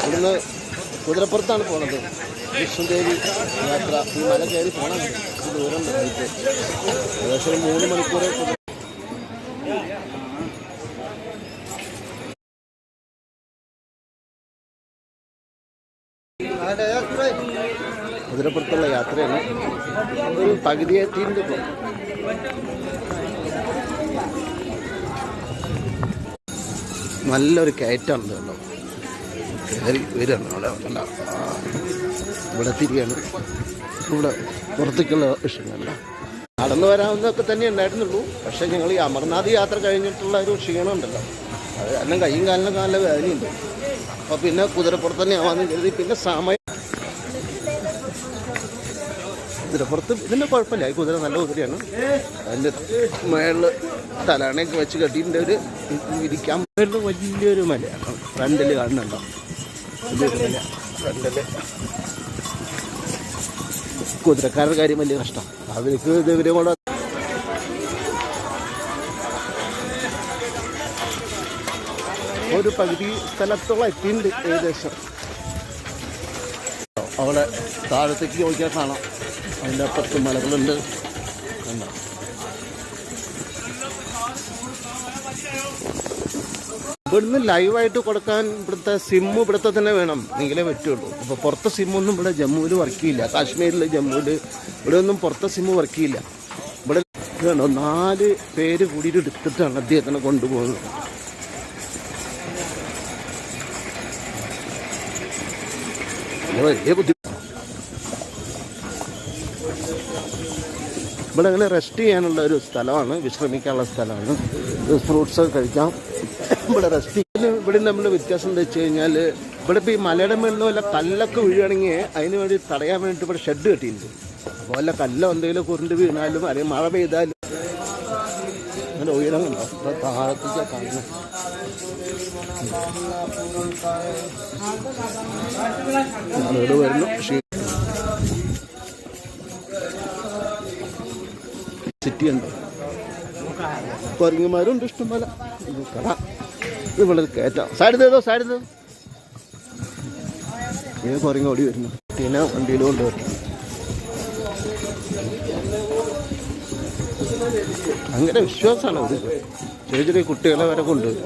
ഇവിടുന്ന് കുതിരപ്പുറത്താണ് പോണത്. വിഷ്ണുദേവി യാത്ര ഈ മല കയറി പോകണം. ദൂരം കഴിഞ്ഞിട്ട് ഏകദേശം 3 മണിക്കൂർ. കുതിരപ്പുറത്തുള്ള യാത്രയാണ്. ഒരു പകുതി എത്തിയിട്ടുണ്ട്. ഇപ്പോൾ നല്ലൊരു കയറ്റാണ് കേട്ടോ. കയറി വരികയാണ്. ഇവിടെ തിരിയാണ്. ഇവിടെ പുറത്തേക്കുള്ള വിഷയങ്ങളല്ല. നടന്നു വരാവുന്നതൊക്കെ തന്നെ ഉണ്ടായിരുന്നുള്ളൂ. പക്ഷേ ഞങ്ങൾ ഈ അമർനാഥ് യാത്ര കഴിഞ്ഞിട്ടുള്ള ഒരു ക്ഷീണം ഉണ്ടല്ലോ, അത് കാരണം കയ്യും കാലിനൊക്കെ നല്ല വേദനയുണ്ട്. അപ്പോൾ പിന്നെ കുതിരപ്പുറത്ത് തന്നെ ആവാമെന്ന് കരുതി. പിന്നെ സമയം കുതിരപ്പുറത്ത് ഇതിൻ്റെ കുഴപ്പമില്ല. ഈ കുതിര നല്ല കുതിരയാണ്. അതിൻ്റെ മേളിൽ തലാണയൊക്കെ വെച്ച് കെട്ടിയിട്ട് ഒരു ഇരിക്കാൻ മേളിൽ വലിയൊരു മലയാണ്. ഫ്രണ്ടിൽ കാണുന്നുണ്ടോ? വലിയൊരു മല ഫ്രണ്ടിൽ. കുതിരക്കാരുടെ കാര്യം വലിയ കഷ്ടം. അവർക്ക് ഇവരെ കൊണ്ട് ഒരു പകുതി സ്ഥലത്തോളം എത്തിയിട്ടുണ്ട് ഏകദേശം. അവിടെ താഴത്തേക്ക് നോക്കിയാൽ കാണാം. അതിൻ്റെ അപ്പുറത്ത് മലകളുണ്ട്. കണ്ടോ? ഇവിടുന്ന് ലൈവായിട്ട് കൊടുക്കാൻ ഇവിടുത്തെ സിമ്മ് ഇവിടുത്തെ തന്നെ വേണം, എങ്കിലേ പറ്റുള്ളൂ. ഇപ്പോൾ പുറത്തെ സിമ്മൊന്നും ഇവിടെ ജമ്മുവിൽ വർക്ക് ചെയ്യില്ല. കാശ്മീരിൽ ജമ്മുവിൽ ഇവിടെ ഒന്നും പുറത്തെ സിമ്മ് വർക്ക് ചെയ്യില്ല. ഇവിടെ വേണോ 4 പേര് കൂടിയിട്ട് എടുത്തിട്ടാണ് അദ്ദേഹത്തിനെ കൊണ്ടുപോകുന്നത്. വലിയ ബുദ്ധിമുട്ട്. ഇവിടെ അങ്ങനെ റെസ്റ്റ് ചെയ്യാനുള്ള ഒരു സ്ഥലമാണ്, വിശ്രമിക്കാനുള്ള സ്ഥലമാണ്. ഫ്രൂട്ട്സൊക്കെ കഴിക്കാം. ഇവിടെ റെസ്റ്റ് ചെയ്യാൻ ഇവിടെ നമ്മൾ വ്യത്യാസം എന്താ വെച്ച് കഴിഞ്ഞാൽ, ഇവിടെ ഇപ്പോൾ ഈ മലയുടെ മുകളിൽ വല്ല കല്ലൊക്കെ വീഴുകയാണെങ്കിൽ അതിന് വേണ്ടി തടയാൻ വേണ്ടിയിട്ട് ഇവിടെ ഷെഡ് കെട്ടിയിട്ടുണ്ട്. അപ്പോൾ വല്ല കല്ലോ എന്തെങ്കിലും കുരുണ്ട് വീണാലും അല്ലെങ്കിൽ മഴ പെയ്താലും അങ്ങനെ ഉയരങ്ങളുണ്ടോ? അപ്പോൾ താഴത്തേക്ക് കാണുന്നത് ഞാനിവിടെ വരുന്നു. സിറ്റി ഉണ്ട്, കുരങ്ങന്മാരുണ്ട് ഇഷ്ടം പോലെ. കാണാം. ഇത് വളരെ കയറ്റാം. സൈഡ് ചെയ്തോ, സൈഡ് ചെയ്തോ. ഈ കുരങ്ങ് ഓടി വരുന്നു. പിന്നെ വണ്ടിയിൽ കൊണ്ടുവരും. അങ്ങനെ വിശ്വാസമാണ്. ഒരു ചെറിയ ചെറിയ കുട്ടികളെ വരെ കൊണ്ടുവരും.